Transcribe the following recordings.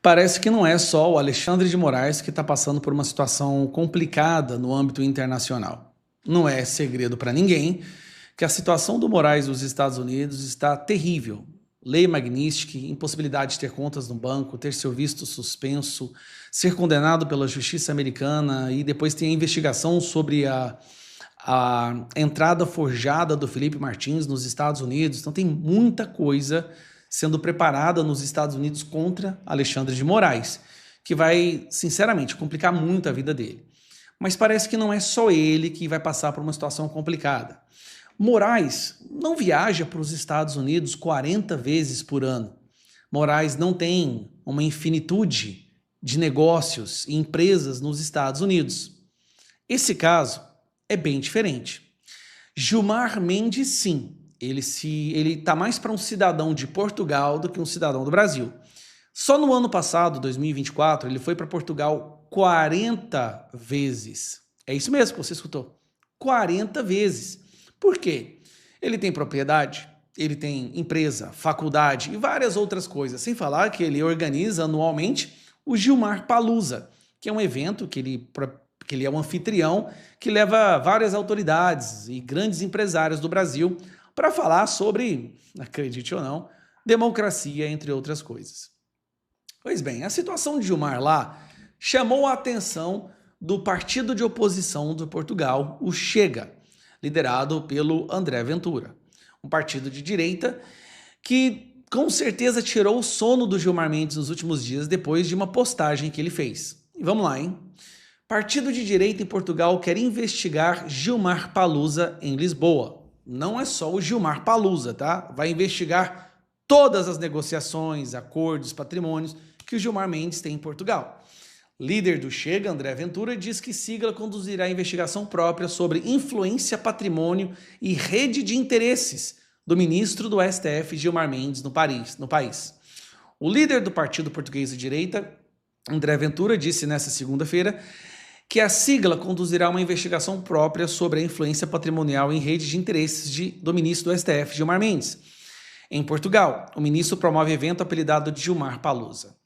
Parece que não é só o Alexandre de Moraes que está passando por uma situação complicada no âmbito internacional. Não é segredo para ninguém que a situação do Moraes nos Estados Unidos está terrível. Lei Magnitsky, impossibilidade de ter contas no banco, ter seu visto suspenso, ser condenado pela justiça americana e depois tem a investigação sobre a entrada forjada do Felipe Martins nos Estados Unidos. Então tem muita coisa sendo preparada nos Estados Unidos contra Alexandre de Moraes, que vai, sinceramente, complicar muito a vida dele. Mas parece que não é só ele que vai passar por uma situação complicada. Moraes não viaja para os Estados Unidos 40 vezes por ano. Moraes não tem uma infinitude de negócios e empresas nos Estados Unidos. Esse caso é bem diferente. Gilmar Mendes, sim, ele está mais para um cidadão de Portugal do que um cidadão do Brasil. Só no ano passado, 2024, ele foi para Portugal 40 vezes. É isso mesmo que você escutou. 40 vezes. Por quê? Ele tem propriedade, ele tem empresa, faculdade e várias outras coisas. Sem falar que ele organiza anualmente o Gilmar Palooza, que é um evento que ele é um anfitrião que leva várias autoridades e grandes empresários do Brasil para falar sobre, acredite ou não, democracia, entre outras coisas. Pois bem, a situação de Gilmar lá chamou a atenção do partido de oposição de Portugal, o Chega, liderado pelo André Ventura, um partido de direita que com certeza tirou o sono do Gilmar Mendes nos últimos dias depois de uma postagem que ele fez. E vamos lá, hein? Partido de direita em Portugal quer investigar Gilmar Palooza em Lisboa. Não é só o Gilmar Palooza, tá? Vai investigar todas as negociações, acordos, patrimônios que o Gilmar Mendes tem em Portugal. Líder do Chega, André Ventura, diz que sigla conduzirá a investigação própria sobre influência, patrimônio e rede de interesses do ministro do STF, Gilmar Mendes, no país. O líder do partido português de direita, André Ventura, disse nesta segunda-feira que a sigla conduzirá uma investigação própria sobre a influência patrimonial em rede de interesses do ministro do STF, Gilmar Mendes. Em Portugal, o ministro promove evento apelidado de Gilmar Palooza.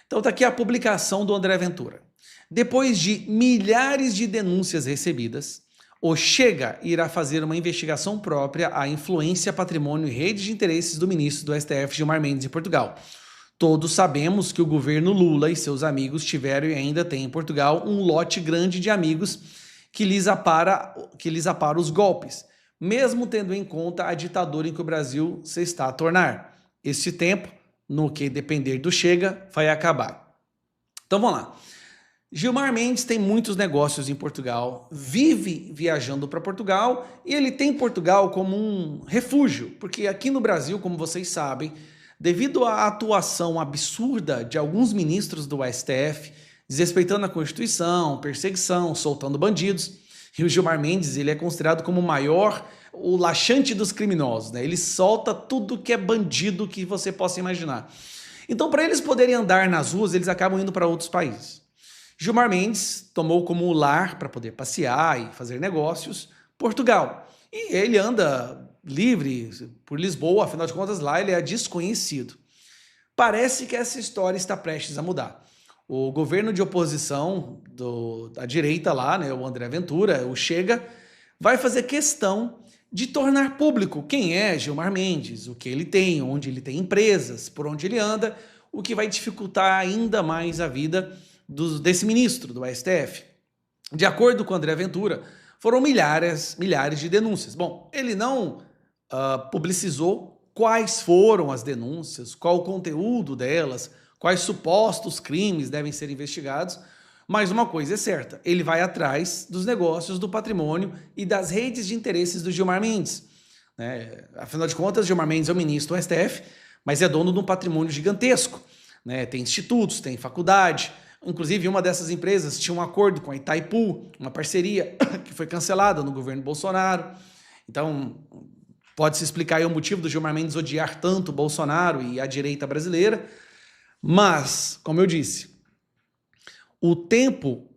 Então está aqui a publicação do André Ventura. Depois de milhares de denúncias recebidas, o Chega irá fazer uma investigação própria à influência, patrimônio e rede de interesses do ministro do STF, Gilmar Mendes, em Portugal. Todos sabemos que o governo Lula e seus amigos tiveram e ainda têm em Portugal um lote grande de amigos que lhes apara os golpes, mesmo tendo em conta a ditadura em que o Brasil se está a tornar. Este tempo, no que depender do Chega, vai acabar. Então vamos lá. Gilmar Mendes tem muitos negócios em Portugal, vive viajando para Portugal e ele tem Portugal como um refúgio, porque aqui no Brasil, como vocês sabem, devido à atuação absurda de alguns ministros do STF, desrespeitando a Constituição, perseguição, soltando bandidos, e o Gilmar Mendes ele é considerado como o laxante dos criminosos, né? Ele solta tudo que é bandido que você possa imaginar. Então, para eles poderem andar nas ruas, eles acabam indo para outros países. Gilmar Mendes tomou como lar para poder passear e fazer negócios Portugal. E ele anda livre por Lisboa, afinal de contas lá ele é desconhecido. Parece que essa história está prestes a mudar. O governo de oposição da direita lá, né, o André Ventura, o Chega, vai fazer questão de tornar público quem é Gilmar Mendes, o que ele tem, onde ele tem empresas, por onde ele anda, o que vai dificultar ainda mais a vida desse ministro do STF. De acordo com André Ventura, foram milhares de denúncias. Bom, ele não publicizou quais foram as denúncias, qual o conteúdo delas, quais supostos crimes devem ser investigados, mas uma coisa é certa, ele vai atrás dos negócios, do patrimônio e das redes de interesses do Gilmar Mendes. Né? Afinal de contas, Gilmar Mendes é o ministro do STF, mas é dono de um patrimônio gigantesco. Né? Tem institutos, tem faculdade. Inclusive, uma dessas empresas tinha um acordo com a Itaipu, uma parceria que foi cancelada no governo Bolsonaro. Então, pode-se explicar aí o motivo do Gilmar Mendes odiar tanto o Bolsonaro e a direita brasileira. Mas, como eu disse, o tempo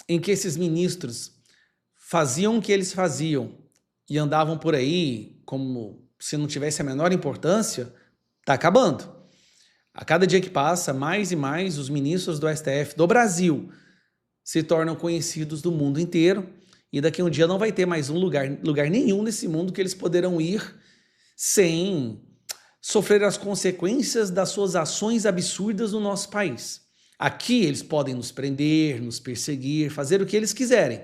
em que esses ministros faziam o que eles faziam e andavam por aí como se não tivesse a menor importância, está acabando. A cada dia que passa, mais e mais os ministros do STF do Brasil se tornam conhecidos do mundo inteiro e daqui a um dia não vai ter mais lugar nenhum nesse mundo que eles poderão ir sem sofrer as consequências das suas ações absurdas no nosso país. Aqui eles podem nos prender, nos perseguir, fazer o que eles quiserem,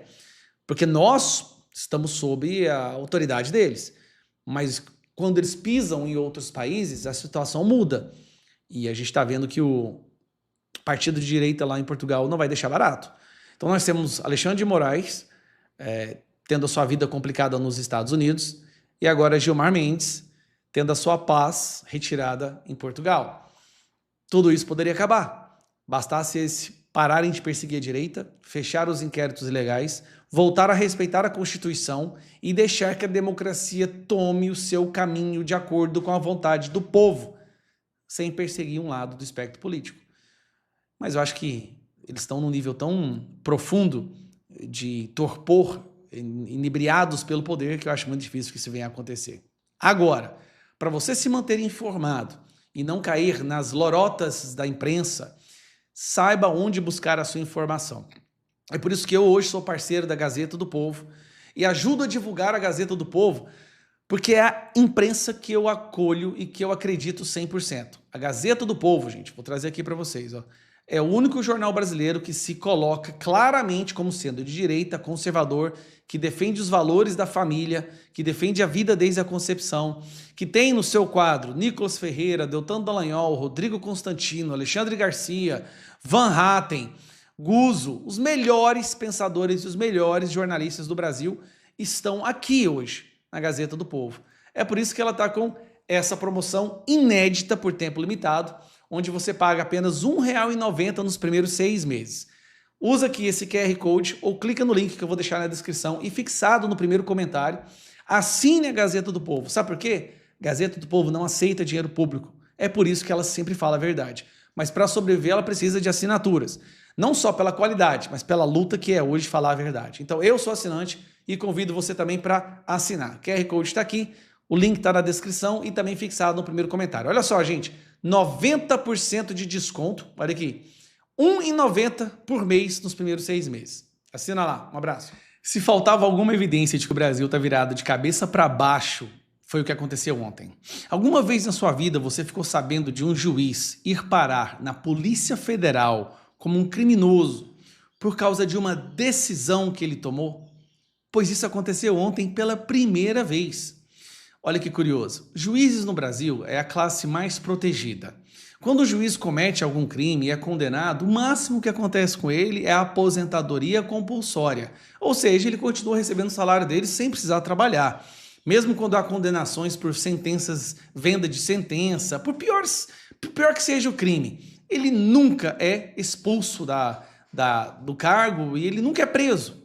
porque nós estamos sob a autoridade deles. Mas quando eles pisam em outros países, a situação muda. E a gente está vendo que o partido de direita lá em Portugal não vai deixar barato. Então nós temos Alexandre de Moraes tendo a sua vida complicada nos Estados Unidos e agora Gilmar Mendes tendo a sua paz retirada em Portugal. Tudo isso poderia acabar. Bastasse eles pararem de perseguir a direita, fechar os inquéritos ilegais, voltar a respeitar a Constituição e deixar que a democracia tome o seu caminho de acordo com a vontade do povo, sem perseguir um lado do espectro político. Mas eu acho que eles estão num nível tão profundo de torpor, inebriados pelo poder, que eu acho muito difícil que isso venha a acontecer. Agora, para você se manter informado e não cair nas lorotas da imprensa, saiba onde buscar a sua informação. É por isso que eu hoje sou parceiro da Gazeta do Povo e ajudo a divulgar a Gazeta do Povo, porque é a imprensa que eu acolho e que eu acredito 100%. A Gazeta do Povo, gente, vou trazer aqui para vocês, ó, é o único jornal brasileiro que se coloca claramente como sendo de direita, conservador, que defende os valores da família, que defende a vida desde a concepção, que tem no seu quadro Nicolas Ferreira, Deltan Dallagnol, Rodrigo Constantino, Alexandre Garcia, Van Hatten, Guzzo, os melhores pensadores e os melhores jornalistas do Brasil estão aqui hoje na Gazeta do Povo. É por isso que ela está com essa promoção inédita por tempo limitado, onde você paga apenas R$ 1,90 nos primeiros 6 meses. Usa aqui esse QR Code ou clica no link que eu vou deixar na descrição e fixado no primeiro comentário. Assine a Gazeta do Povo. Sabe por quê? Gazeta do Povo não aceita dinheiro público. É por isso que ela sempre fala a verdade. Mas para sobreviver ela precisa de assinaturas. Não só pela qualidade, mas pela luta que é hoje falar a verdade. Então eu sou assinante e convido você também para assinar. O QR Code está aqui, o link está na descrição e também fixado no primeiro comentário. Olha só, gente, 90% de desconto, olha aqui, R$ 1,90 por mês nos primeiros 6 meses. Assina lá, um abraço. Se faltava alguma evidência de que o Brasil está virado de cabeça para baixo, foi o que aconteceu ontem. Alguma vez na sua vida você ficou sabendo de um juiz ir parar na Polícia Federal como um criminoso por causa de uma decisão que ele tomou? Pois isso aconteceu ontem pela primeira vez. Olha que curioso, juízes no Brasil é a classe mais protegida. Quando o juiz comete algum crime e é condenado, o máximo que acontece com ele é a aposentadoria compulsória. Ou seja, ele continua recebendo o salário dele sem precisar trabalhar. Mesmo quando há condenações por sentenças, venda de sentença, por pior que seja o crime, ele nunca é expulso do cargo e ele nunca é preso.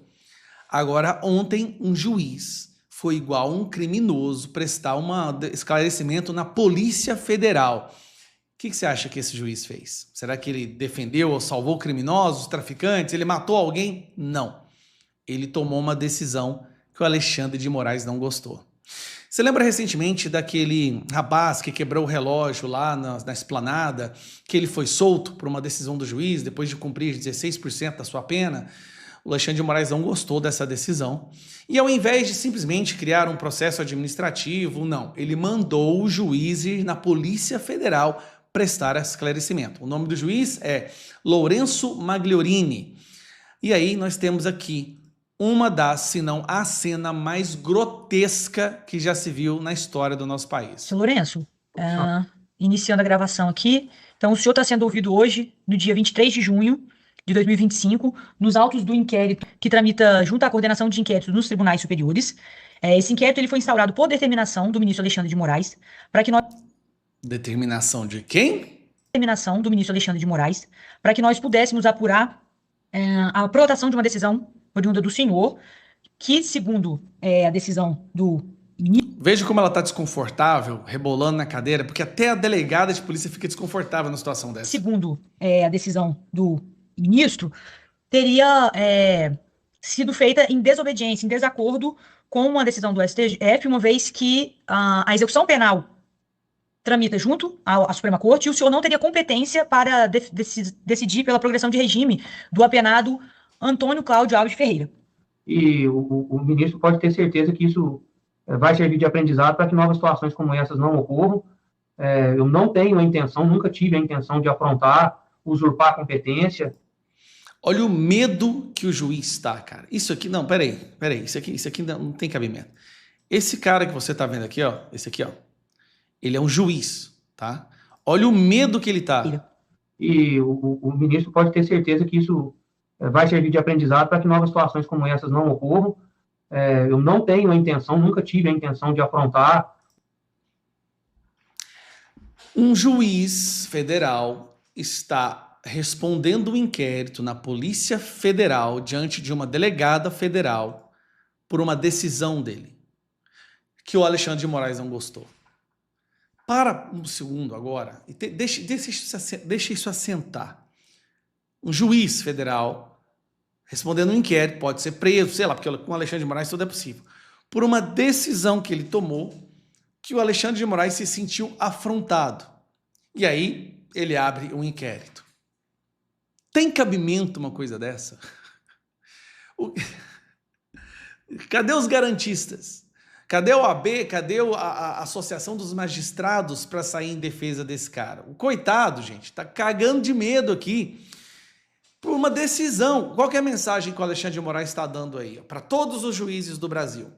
Agora, ontem, um juiz foi igual um criminoso prestar um esclarecimento na Polícia Federal. O que você acha que esse juiz fez? Será que ele defendeu ou salvou criminosos, traficantes? Ele matou alguém? Não. Ele tomou uma decisão que o Alexandre de Moraes não gostou. Você lembra recentemente daquele rapaz que quebrou o relógio lá na Esplanada, que ele foi solto por uma decisão do juiz depois de cumprir 16% da sua pena? O Alexandre de Moraes não gostou dessa decisão e, ao invés de simplesmente criar um processo administrativo, não, ele mandou o juiz ir na Polícia Federal prestar esclarecimento. O nome do juiz é Lourenço Magliorini. E aí nós temos aqui uma das, se não a cena mais grotesca que já se viu na história do nosso país. Seu Lourenço, iniciando a gravação aqui. Então, o senhor está sendo ouvido hoje, no dia 23 de junho de 2025, nos autos do inquérito que tramita junto à coordenação de inquéritos nos tribunais superiores. Esse inquérito ele foi instaurado por determinação do ministro Alexandre de Moraes, para que nós... Determinação de quem? Determinação do ministro Alexandre de Moraes, para que nós pudéssemos apurar a aprovação de uma decisão oriunda do senhor, que, segundo a decisão do ministro... Veja como ela está desconfortável, rebolando na cadeira, porque até a delegada de polícia fica desconfortável numa situação dessa. Segundo a decisão do ministro, teria sido feita em desobediência, em desacordo com uma decisão do STF, uma vez que a execução penal tramita junto à Suprema Corte, e o senhor não teria competência para decidir pela progressão de regime do apenado Antônio Cláudio Alves Ferreira. E o ministro pode ter certeza que isso vai servir de aprendizado para que novas situações como essas não ocorram. Eu não tenho a intenção, nunca tive a intenção de afrontar, usurpar a competência. Olha o medo que o juiz está, cara. Isso aqui, não, peraí, isso aqui não tem cabimento. Esse cara que você tá vendo aqui, ó, esse aqui, ó, ele é um juiz, tá? Olha o medo que ele tá. E o ministro pode ter certeza que isso vai servir de aprendizado para que novas situações como essas não ocorram. Eu não tenho a intenção, nunca tive a intenção de afrontar. Um juiz federal está respondendo o inquérito na Polícia Federal diante de uma delegada federal por uma decisão dele, que o Alexandre de Moraes não gostou. Para um segundo agora e deixa isso assentar. Um juiz federal respondendo um inquérito, pode ser preso, sei lá, porque com o Alexandre de Moraes tudo é possível, por uma decisão que ele tomou, que o Alexandre de Moraes se sentiu afrontado. E aí ele abre um inquérito. Tem cabimento uma coisa dessa? Cadê os garantistas? Cadê o AB? Cadê a Associação dos Magistrados para sair em defesa desse cara? O coitado, gente, tá cagando de medo aqui por uma decisão. Qual que é a mensagem que o Alexandre de Moraes está dando aí? Para todos os juízes do Brasil.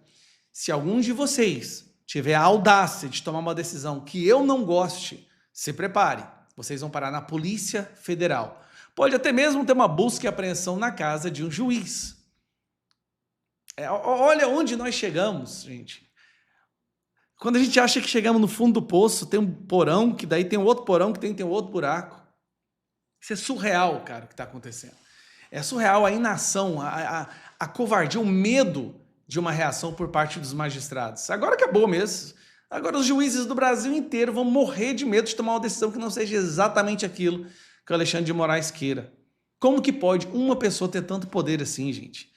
Se algum de vocês tiver a audácia de tomar uma decisão que eu não goste, se prepare. Vocês vão parar na Polícia Federal. Pode até mesmo ter uma busca e apreensão na casa de um juiz. Olha onde nós chegamos, gente. Quando a gente acha que chegamos no fundo do poço, tem um porão, que daí tem um outro porão, que tem um outro buraco. Isso é surreal, cara, o que está acontecendo. É surreal a inação, a covardia, o medo de uma reação por parte dos magistrados. Agora acabou mesmo. Agora os juízes do Brasil inteiro vão morrer de medo de tomar uma decisão que não seja exatamente aquilo que o Alexandre de Moraes queira. Como que pode uma pessoa ter tanto poder assim, gente?